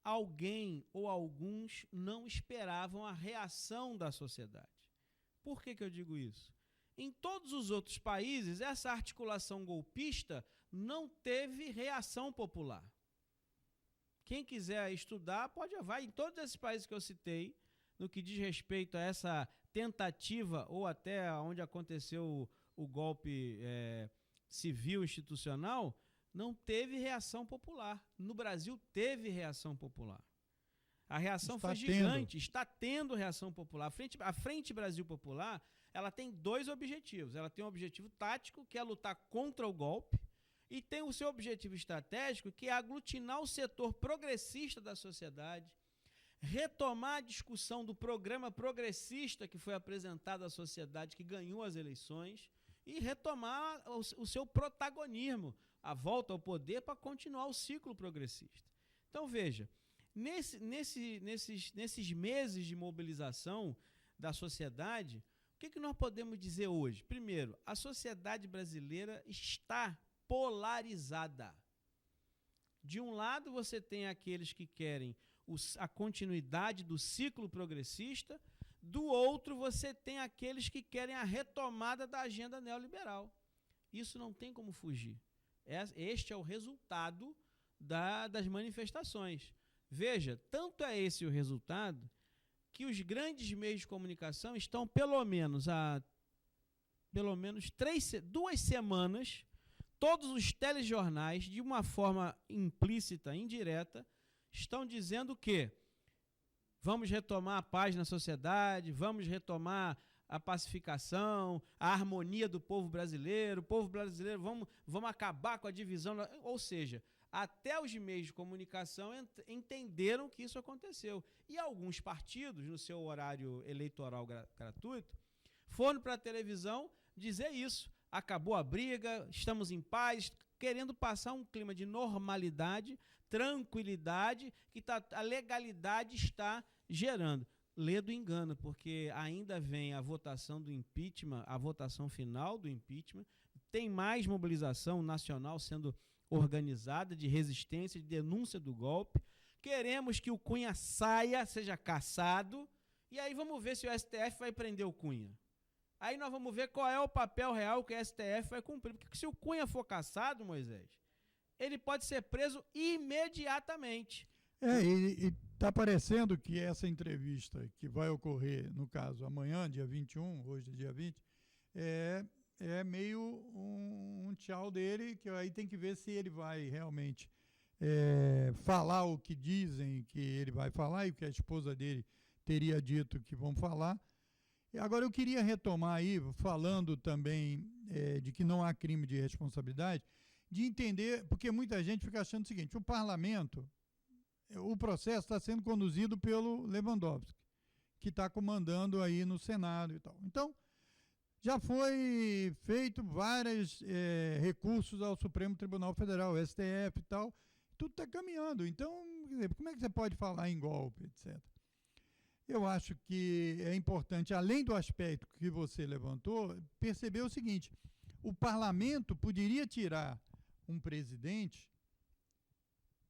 alguém ou alguns não esperavam a reação da sociedade. Por que eu digo isso? Em todos os outros países, essa articulação golpista não teve reação popular. Quem quiser estudar, vai em todos esses países que eu citei, no que diz respeito a essa tentativa, ou até onde aconteceu o golpe civil institucional, não teve reação popular. No Brasil, teve reação popular. A reação foi gigante, está tendo reação popular. A Frente Brasil Popular, ela tem dois objetivos. Ela tem um objetivo tático, que é lutar contra o golpe, e tem o seu objetivo estratégico, que é aglutinar o setor progressista da sociedade, retomar a discussão do programa progressista que foi apresentado à sociedade, que ganhou as eleições, e retomar o seu protagonismo, a volta ao poder para continuar o ciclo progressista. Então, veja, nesses meses de mobilização da sociedade, o que nós podemos dizer hoje? Primeiro, a sociedade brasileira está polarizada. De um lado, você tem aqueles que querem a continuidade do ciclo progressista, do outro, você tem aqueles que querem a retomada da agenda neoliberal. Isso não tem como fugir. Este é o resultado das manifestações. Veja, tanto é esse o resultado que os grandes meios de comunicação estão pelo menos 2 semanas, todos os telejornais, de uma forma implícita, indireta, estão dizendo que vamos retomar a paz na sociedade, vamos retomar a pacificação, a harmonia do povo brasileiro, vamos acabar com a divisão. Ou seja, até os meios de comunicação entenderam que isso aconteceu. E alguns partidos, no seu horário eleitoral gratuito, foram para a televisão dizer isso. Acabou a briga, estamos em paz, querendo passar um clima de normalidade, tranquilidade, que a legalidade está gerando. Lê do engano, porque ainda vem a votação do impeachment, a votação final do impeachment, tem mais mobilização nacional sendo organizada de resistência, de denúncia do golpe. Queremos que o Cunha saia, seja cassado, e aí vamos ver se o STF vai prender o Cunha. Aí nós vamos ver qual é o papel real que o STF vai cumprir. Porque se o Cunha for cassado, Moisés, ele pode ser preso imediatamente. E está parecendo que essa entrevista que vai ocorrer, no caso, amanhã, dia 21, hoje é dia 20, é meio um tchau dele, que aí tem que ver se ele vai realmente falar o que dizem que ele vai falar e o que a esposa dele teria dito que vão falar. E agora eu queria retomar aí, falando também de que não há crime de responsabilidade, de entender, porque muita gente fica achando o seguinte: o parlamento, o processo está sendo conduzido pelo Lewandowski, que está comandando aí no Senado e tal. Então, já foi feito vários recursos ao Supremo Tribunal Federal, STF e tal, tudo está caminhando. Então, quer dizer, como é que você pode falar em golpe, etc.? Eu acho que é importante, além do aspecto que você levantou, perceber o seguinte: o parlamento poderia tirar um presidente?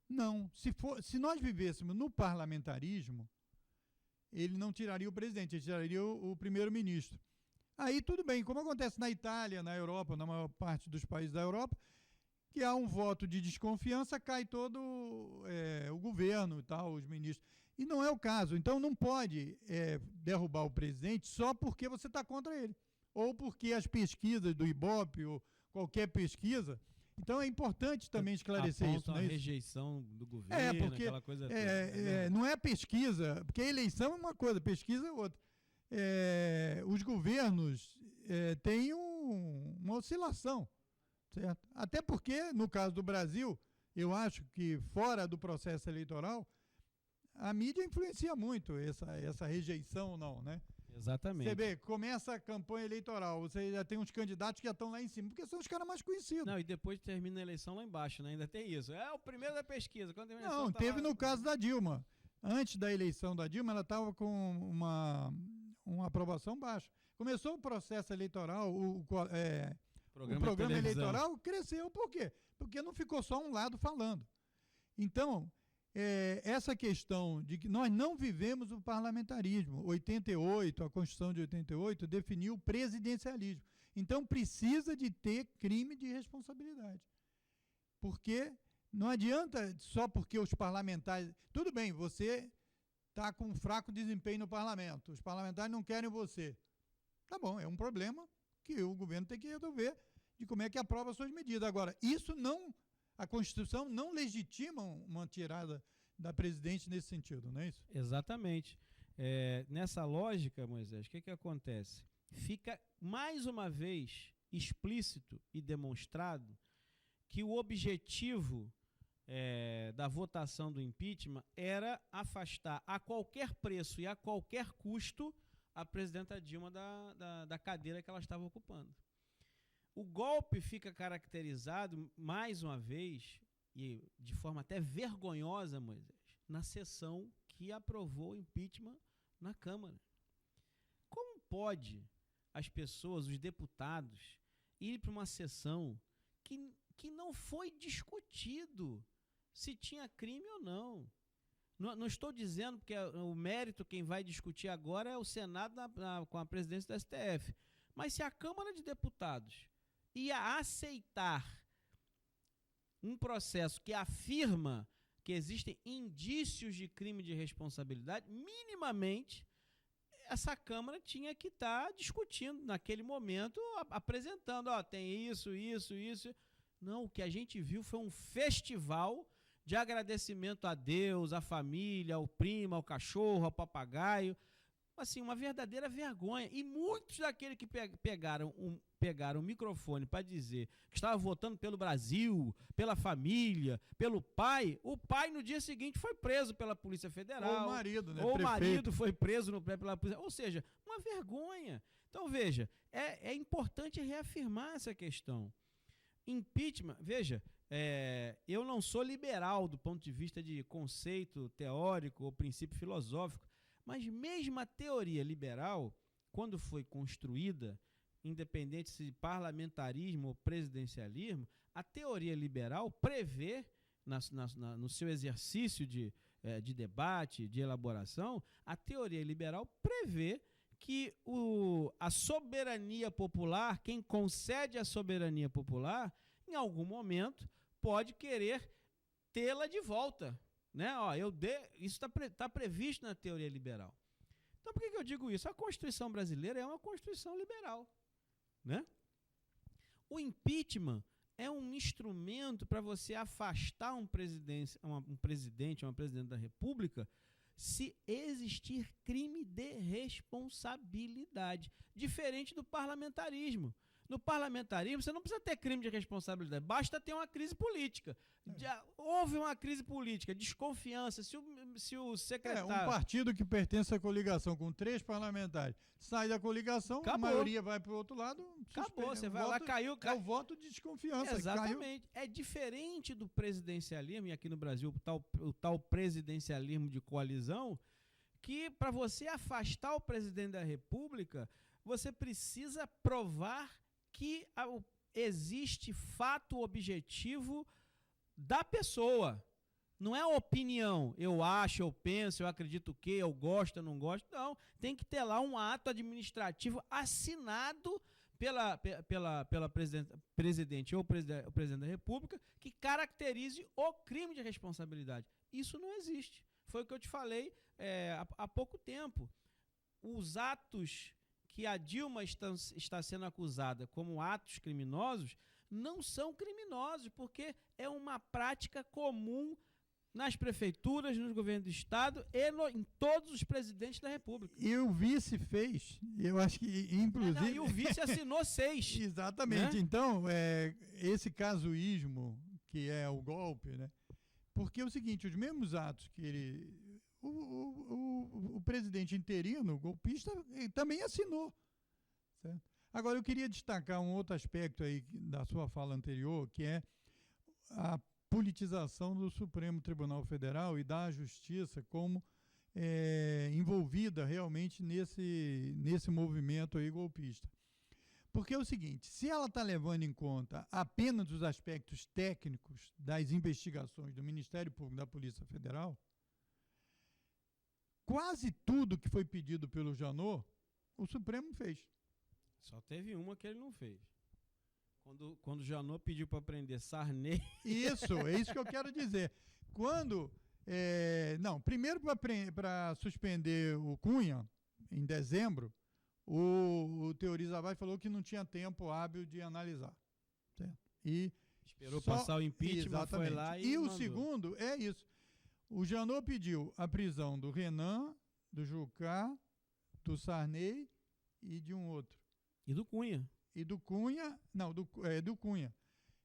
Não. Se nós vivêssemos no parlamentarismo, ele não tiraria o presidente, ele tiraria o primeiro-ministro. Aí tudo bem, como acontece na Itália, na Europa, na maior parte dos países da Europa, que há um voto de desconfiança, cai todo o governo e tal, os ministros. E não é o caso. Então não pode derrubar o presidente só porque você está contra ele. Ou porque as pesquisas do Ibope ou qualquer pesquisa. Então é importante também esclarecer isso. Apontam a rejeição do governo, porque aquela coisa toda. Não é pesquisa, porque a eleição é uma coisa, pesquisa é outra. Os governos têm uma oscilação, certo? Até porque, no caso do Brasil, eu acho que fora do processo eleitoral, a mídia influencia muito essa rejeição ou não, né? Exatamente. Você vê, começa a campanha eleitoral, você já tem uns candidatos que já estão lá em cima, porque são os caras mais conhecidos. Não, e depois termina a eleição lá embaixo, né? Ainda tem isso. É o primeiro da pesquisa. Quando termina a não, eleição, teve lá... no caso da Dilma. Antes da eleição da Dilma, ela estava com uma aprovação baixa. Começou o processo eleitoral, o programa eleitoral cresceu. Por quê? Porque não ficou só um lado falando. Então, essa questão de que nós não vivemos o parlamentarismo. 88, a Constituição de 88 definiu o presidencialismo. Então precisa de ter crime de responsabilidade. Porque não adianta só porque os parlamentares... Tudo bem, você está com um fraco desempenho no parlamento, os parlamentares não querem você. Tá bom, é um problema que o governo tem que resolver de como é que aprova suas medidas. Agora, isso não... A Constituição não legitima uma tirada da presidente nesse sentido, não é isso? Exatamente. Nessa lógica, Moisés, o que acontece? Fica, mais uma vez, explícito e demonstrado que o objetivo da votação do impeachment era afastar a qualquer preço e a qualquer custo a presidenta Dilma da cadeira que ela estava ocupando. O golpe fica caracterizado, mais uma vez, e de forma até vergonhosa, Moisés, na sessão que aprovou o impeachment na Câmara. Como pode as pessoas, os deputados, ir para uma sessão que não foi discutido se tinha crime ou não? Não estou dizendo, porque o mérito quem vai discutir agora é o Senado com a presidência do STF. Mas se a Câmara de Deputados ia aceitar um processo que afirma que existem indícios de crime de responsabilidade, minimamente essa Câmara tinha que estar discutindo naquele momento, apresentando, tem isso. Não, o que a gente viu foi um festival de agradecimento a Deus, à família, ao primo, ao cachorro, ao papagaio, assim, uma verdadeira vergonha. E muitos daqueles que pegaram o microfone para dizer que estava votando pelo Brasil, pela família, pelo pai, o pai no dia seguinte foi preso pela Polícia Federal. Ou o marido, né? Ou Prefeito. o marido foi preso pela polícia. Ou seja, uma vergonha. Então, veja, é importante reafirmar essa questão. Impeachment, veja, eu não sou liberal do ponto de vista de conceito teórico ou princípio filosófico, mas mesmo a teoria liberal, quando foi construída, independente se de parlamentarismo ou presidencialismo, a teoria liberal prevê, no seu exercício de debate, de elaboração, a teoria liberal prevê que a soberania popular, quem concede a soberania popular, em algum momento pode querer tê-la de volta. Né? Ó, isso está previsto na teoria liberal. Então, por que eu digo isso? A Constituição brasileira é uma Constituição liberal. Né? O impeachment é um instrumento para você afastar um presidente, uma presidente da República, se existir crime de responsabilidade, diferente do parlamentarismo. No parlamentarismo, você não precisa ter crime de responsabilidade, basta ter uma crise política. Houve uma crise política, desconfiança, se o secretário... Um partido que pertence à coligação com 3 parlamentares sai da coligação, acabou. A maioria vai para o outro lado... Acabou, você vai lá, caiu... É o voto de desconfiança. Exatamente. É diferente do presidencialismo, e aqui no Brasil o tal presidencialismo de coalizão, que para você afastar o presidente da República, você precisa provar que existe fato objetivo da pessoa. Não é opinião, eu acho, eu penso, eu acredito que, eu gosto, eu não gosto. Não, tem que ter lá um ato administrativo assinado pela presidente ou o presidente da República que caracterize o crime de responsabilidade. Isso não existe. Foi o que eu te falei há pouco tempo. Os atos que a Dilma está sendo acusada como atos criminosos não são criminosos, porque é uma prática comum nas prefeituras, nos governos do Estado e em todos os presidentes da República. E o vice fez, eu acho que, inclusive... E o vice assinou 6. Exatamente. Né? Então, esse casuísmo, que é o golpe, né? Porque é o seguinte, os mesmos atos que ele... O presidente interino, o golpista, também assinou. Certo? Agora, eu queria destacar um outro aspecto aí da sua fala anterior, que é a politização do Supremo Tribunal Federal e da Justiça como envolvida realmente nesse movimento aí golpista. Porque é o seguinte, se ela está levando em conta apenas os aspectos técnicos das investigações do Ministério Público da Polícia Federal, quase tudo que foi pedido pelo Janot, o Supremo fez. Só teve uma que ele não fez. Quando o Janot pediu para prender Sarney... Isso, é isso que eu quero dizer. Primeiro para suspender o Cunha, em dezembro, o Teori Zavascki falou que não tinha tempo hábil de analisar. Certo? E esperou passar o impeachment, exatamente. Foi lá e mandou. O segundo é isso. O Janot pediu a prisão do Renan, do Jucá, do Sarney e de um outro. E do Cunha. E do Cunha, não, do Cunha.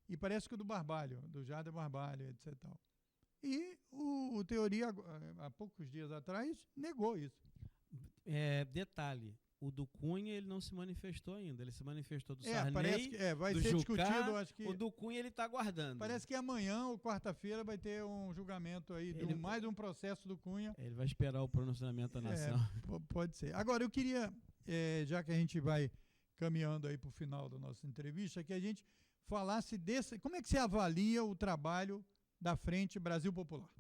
E parece que o do Barbalho, do Jader Barbalho, etc. E o Teori, há poucos dias atrás, negou isso. Detalhe, o do Cunha ele não se manifestou ainda. Ele se manifestou do Sarney, parece que vai do ser Jucá, discutido, acho que... O do Cunha ele está aguardando. Parece que amanhã ou quarta-feira vai ter um julgamento aí, mais um processo do Cunha. Ele vai esperar o pronunciamento da nação. Pode ser. Agora, eu queria, já que a gente vai caminhando aí para o final da nossa entrevista, que a gente falasse como é que você avalia o trabalho da Frente Brasil Popular?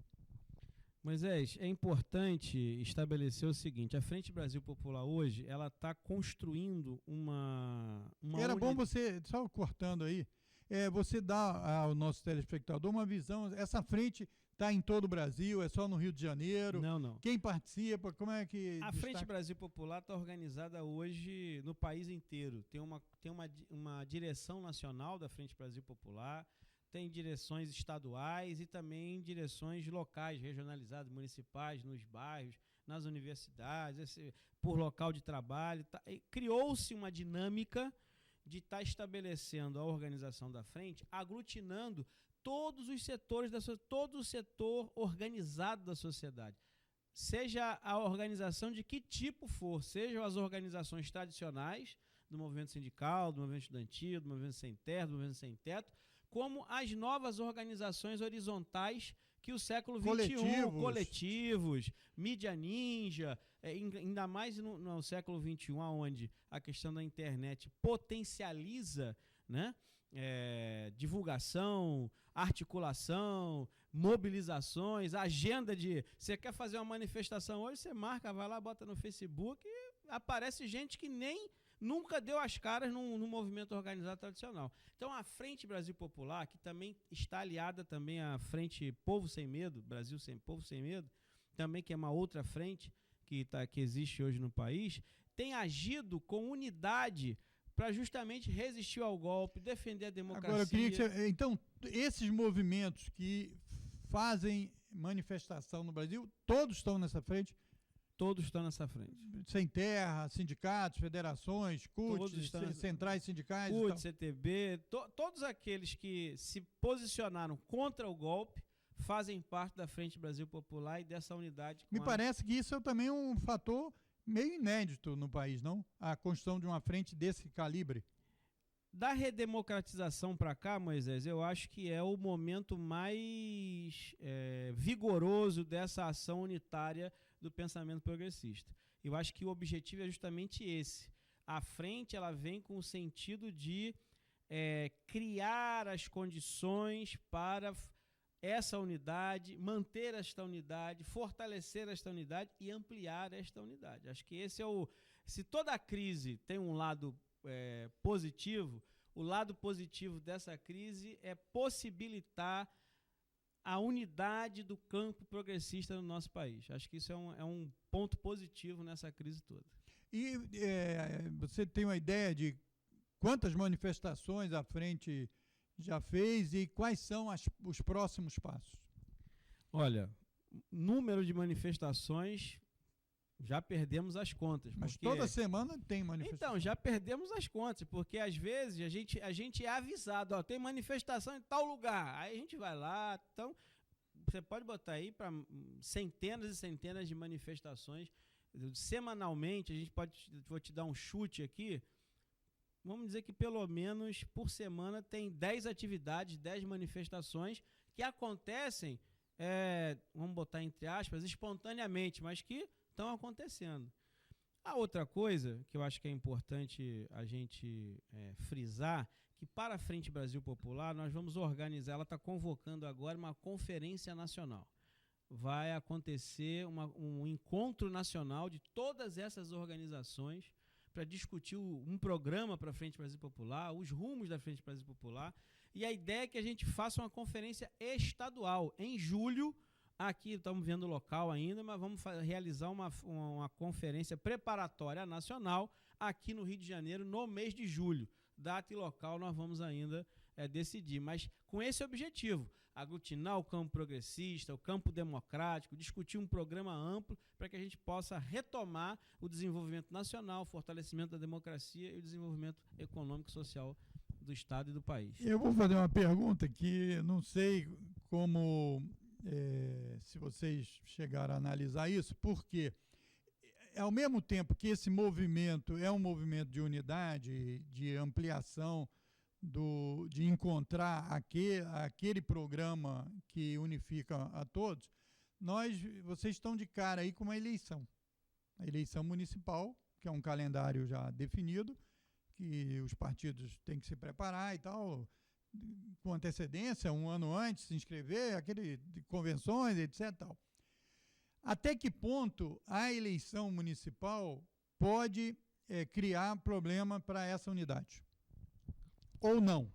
Moisés, é importante estabelecer o seguinte, a Frente Brasil Popular hoje, ela está construindo uma bom você, só cortando aí, você dá ao nosso telespectador uma visão, essa frente está em todo o Brasil, é só no Rio de Janeiro? Não. Quem participa, como é que... A Frente Brasil Popular está organizada hoje no país inteiro. Tem uma direção nacional da Frente Brasil Popular, tem direções estaduais e também direções locais, regionalizadas, municipais, nos bairros, nas universidades, por local de trabalho. Criou-se uma dinâmica de estar estabelecendo a organização da frente, aglutinando todos os setores, todo o setor organizado da sociedade. Seja a organização de que tipo for, sejam as organizações tradicionais, do movimento sindical, do movimento estudantil, do movimento sem terra, do movimento sem teto, como as novas organizações horizontais que o século XXI, coletivos, mídia ninja, ainda mais no século XXI, onde a questão da internet potencializa, né, divulgação, articulação, mobilizações, agenda de... Você quer fazer uma manifestação hoje, você marca, vai lá, bota no Facebook e aparece gente que nem nunca deu as caras no movimento organizado tradicional. Então, a Frente Brasil Popular, que também está aliada também à Frente Povo Sem Medo, Povo Sem Medo, também que é uma outra frente que existe hoje no país, tem agido com unidade para justamente resistir ao golpe, defender a democracia. Agora, eu queria que você... Então, esses movimentos que fazem manifestação no Brasil, todos estão nessa frente? Todos estão nessa frente. Sem terra, sindicatos, federações, CUT, centrais sindicais. CUT, CTB, todos aqueles que se posicionaram contra o golpe fazem parte da Frente Brasil Popular e dessa unidade. Me parece que isso é também um fator meio inédito no país, não? A construção de uma frente desse calibre. Da redemocratização para cá, Moisés, eu acho que é o momento mais vigoroso dessa ação unitária do pensamento progressista. Eu acho que o objetivo é justamente esse. A frente ela vem com o sentido de criar as condições para essa unidade, manter esta unidade, fortalecer esta unidade e ampliar esta unidade. Acho que esse é o... Se toda crise tem um lado positivo, o lado positivo dessa crise é possibilitar a unidade do campo progressista no nosso país. Acho que isso é um ponto positivo nessa crise toda. E você tem uma ideia de quantas manifestações a frente já fez e quais são os próximos passos? Olha, número de manifestações... Já perdemos as contas. Mas toda semana tem manifestação. Então, já perdemos as contas, porque às vezes a gente é avisado, ó, tem manifestação em tal lugar. Aí a gente vai lá. Então, você pode botar aí para centenas e centenas de manifestações. Semanalmente, vou te dar um chute aqui. Vamos dizer que pelo menos por semana tem 10 atividades, 10 manifestações que acontecem, vamos botar entre aspas, espontaneamente, mas que estão acontecendo. A outra coisa que eu acho que é importante a gente frisar, que para a Frente Brasil Popular nós vamos organizar, ela está convocando agora uma conferência nacional. Vai acontecer um encontro nacional de todas essas organizações para discutir um programa para a Frente Brasil Popular, os rumos da Frente Brasil Popular, e a ideia é que a gente faça uma conferência estadual em julho. Aqui estamos vendo o local ainda, mas vamos realizar uma conferência preparatória nacional aqui no Rio de Janeiro no mês de julho. Data e local nós vamos ainda decidir, mas com esse objetivo, aglutinar o campo progressista, o campo democrático, discutir um programa amplo para que a gente possa retomar o desenvolvimento nacional, o fortalecimento da democracia e o desenvolvimento econômico e social do Estado e do país. Eu vou fazer uma pergunta que não sei como... se vocês chegaram a analisar isso, porque ao mesmo tempo que esse movimento é um movimento de unidade, de ampliação, de encontrar aquele programa que unifica a todos, vocês estão de cara aí com uma eleição. A eleição municipal, que é um calendário já definido, que os partidos têm que se preparar e tal, com antecedência, um ano antes, se inscrever, de convenções, etc. Tal. Até que ponto a eleição municipal pode criar problema para essa unidade? Ou não?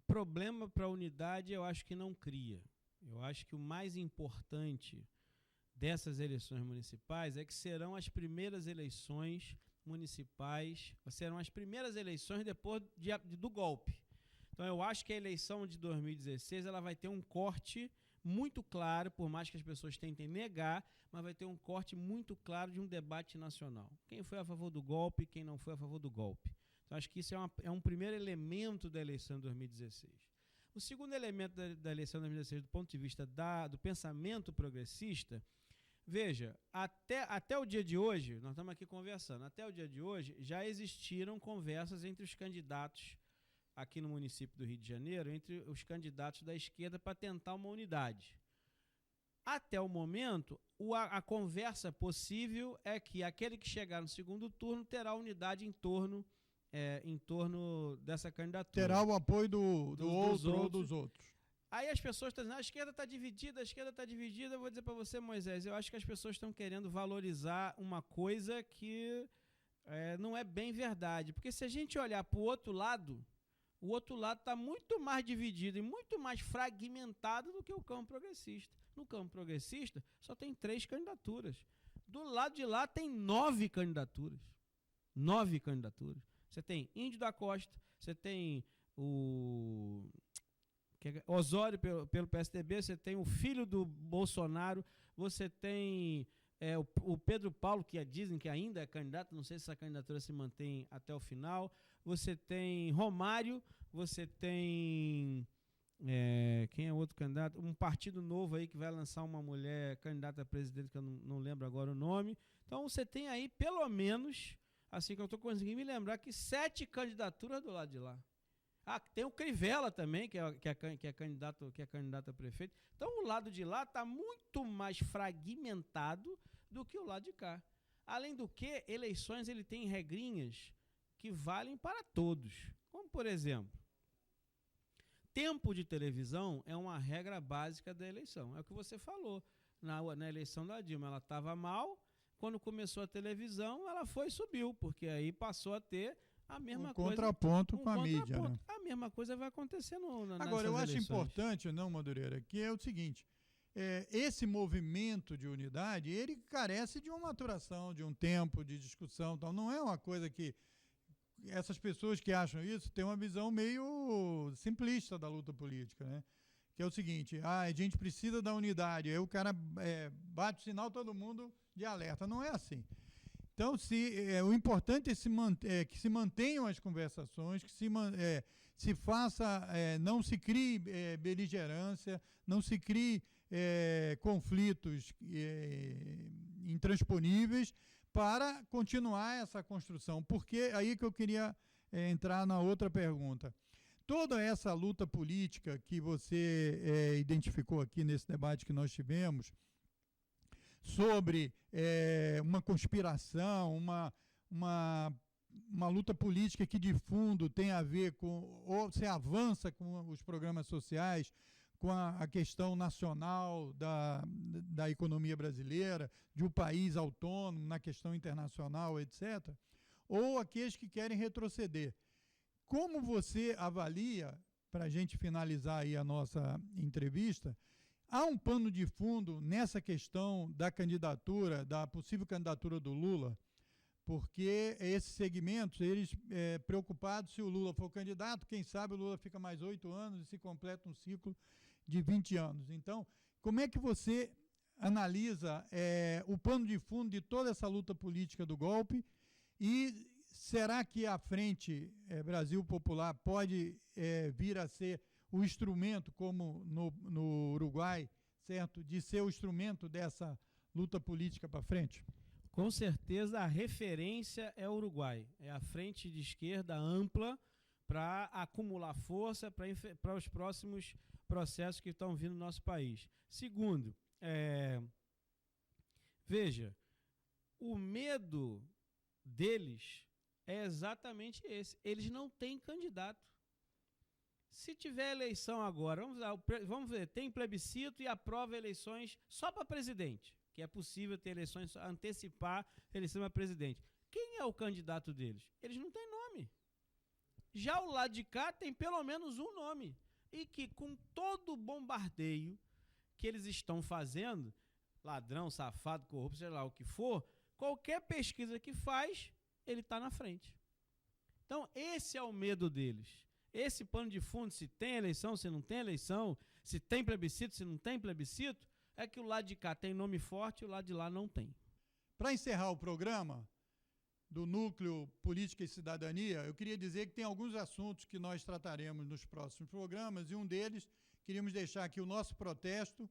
Problema para a unidade eu acho que não cria. Eu acho que o mais importante dessas eleições municipais é que serão as primeiras eleições municipais, serão as primeiras eleições depois do golpe. Então, eu acho que a eleição de 2016 ela vai ter um corte muito claro, por mais que as pessoas tentem negar, mas vai ter um corte muito claro de um debate nacional. Quem foi a favor do golpe, quem não foi a favor do golpe. Então, acho que isso é um primeiro elemento da eleição de 2016. O segundo elemento da eleição de 2016, do ponto de vista do pensamento progressista, veja, até o dia de hoje, nós estamos aqui conversando, até o dia de hoje já existiram conversas entre os candidatos aqui no município do Rio de Janeiro, entre os candidatos da esquerda para tentar uma unidade. Até o momento, a conversa possível é que aquele que chegar no segundo turno terá unidade em torno dessa candidatura. Terá o apoio do outro ou dos outros. Aí as pessoas estão dizendo, a esquerda está dividida, eu vou dizer para você, Moisés, eu acho que as pessoas estão querendo valorizar uma coisa que não é bem verdade. Porque se a gente olhar para o outro lado está muito mais dividido e muito mais fragmentado do que o campo progressista. No campo progressista, só tem 3 candidaturas. Do lado de lá tem 9 candidaturas. 9 candidaturas. Você tem Índio da Costa, você tem o Osório pelo PSDB, você tem o filho do Bolsonaro, você tem o Pedro Paulo, que dizem que ainda é candidato, não sei se essa candidatura se mantém até o final, você tem Romário, você tem quem é o outro candidato? Um partido novo aí que vai lançar uma mulher candidata a presidente, que eu não lembro agora o nome. Então você tem aí pelo menos, assim que eu estou conseguindo me lembrar, que 7 candidaturas do lado de lá. Tem o Crivella também, que é candidato a prefeito. Então o lado de lá está muito mais fragmentado do que o lado de cá. Além do que, eleições ele tem regrinhas que valem para todos. Como, por exemplo, tempo de televisão é uma regra básica da eleição. É o que você falou. Na eleição da Dilma, ela estava mal. Quando começou a televisão, ela foi e subiu, porque aí passou a ter a mesma coisa. Contraponto com a mídia, né? A mesma coisa vai acontecer Agora, eu acho importante, Madureira, que é o seguinte, esse movimento de unidade, ele carece de uma maturação, de um tempo de discussão. Então, não é uma coisa que essas pessoas que acham isso têm uma visão meio simplista da luta política, né? Que é o seguinte, a gente precisa da unidade, aí o cara bate o sinal, todo mundo de alerta. Não é assim. Então, o importante é que se mantenham as conversações, que se faça, não se crie beligerância, não se crie conflitos intransponíveis para continuar essa construção. Porque aí que eu queria entrar na outra pergunta. Toda essa luta política que você identificou aqui nesse debate que nós tivemos, sobre uma conspiração, uma luta política que de fundo tem a ver com, ou se avança com os programas sociais, com a questão nacional da economia brasileira, de um país autônomo na questão internacional, etc., ou aqueles que querem retroceder. Como você avalia, para a gente finalizar aí a nossa entrevista, há um pano de fundo nessa questão da candidatura, da possível candidatura do Lula, porque esses segmentos, eles preocupados se o Lula for candidato, quem sabe o Lula fica mais 8 anos e se completa um ciclo de 20 anos. Então, como é que você analisa o pano de fundo de toda essa luta política do golpe e será que a Frente Brasil Popular pode vir a ser o instrumento, como no Uruguai, certo, de ser o instrumento dessa luta política para frente? Com certeza a referência é o Uruguai, é a frente de esquerda ampla para acumular força para os próximos processos que estão vindo no nosso país. Segundo, veja, o medo deles é exatamente esse, eles não têm candidato. Se tiver eleição agora, vamos ver, tem plebiscito e aprova eleições só para presidente, que é possível ter eleições, antecipar a eleição para presidente. Quem é o candidato deles? Eles não têm nome. Já o lado de cá tem pelo menos um nome. E que com todo o bombardeio que eles estão fazendo, ladrão, safado, corrupto, sei lá o que for, qualquer pesquisa que faz, ele está na frente. Então, esse é o medo deles. Esse pano de fundo, se tem eleição, se não tem eleição, se tem plebiscito, se não tem plebiscito, é que o lado de cá tem nome forte e o lado de lá não tem. Para encerrar o programa do Núcleo Política e Cidadania, eu queria dizer que tem alguns assuntos que nós trataremos nos próximos programas, e um deles, queríamos deixar aqui o nosso protesto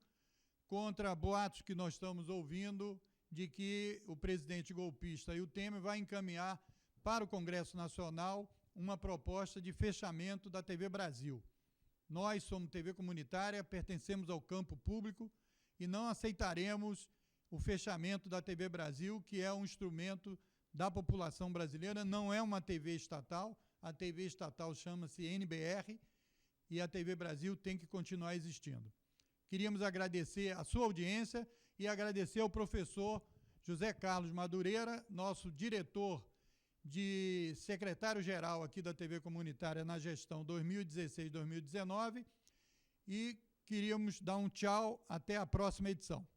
contra boatos que nós estamos ouvindo de que o presidente golpista e o Temer vai encaminhar para o Congresso Nacional uma proposta de fechamento da TV Brasil. Nós somos TV comunitária, pertencemos ao campo público e não aceitaremos o fechamento da TV Brasil, que é um instrumento da população brasileira, não é uma TV estatal, a TV estatal chama-se NBR e a TV Brasil tem que continuar existindo. Queríamos agradecer a sua audiência e agradecer ao professor José Carlos Madureira, nosso diretor de secretário-geral aqui da TV Comunitária na gestão 2016-2019, e queríamos dar um tchau, até a próxima edição.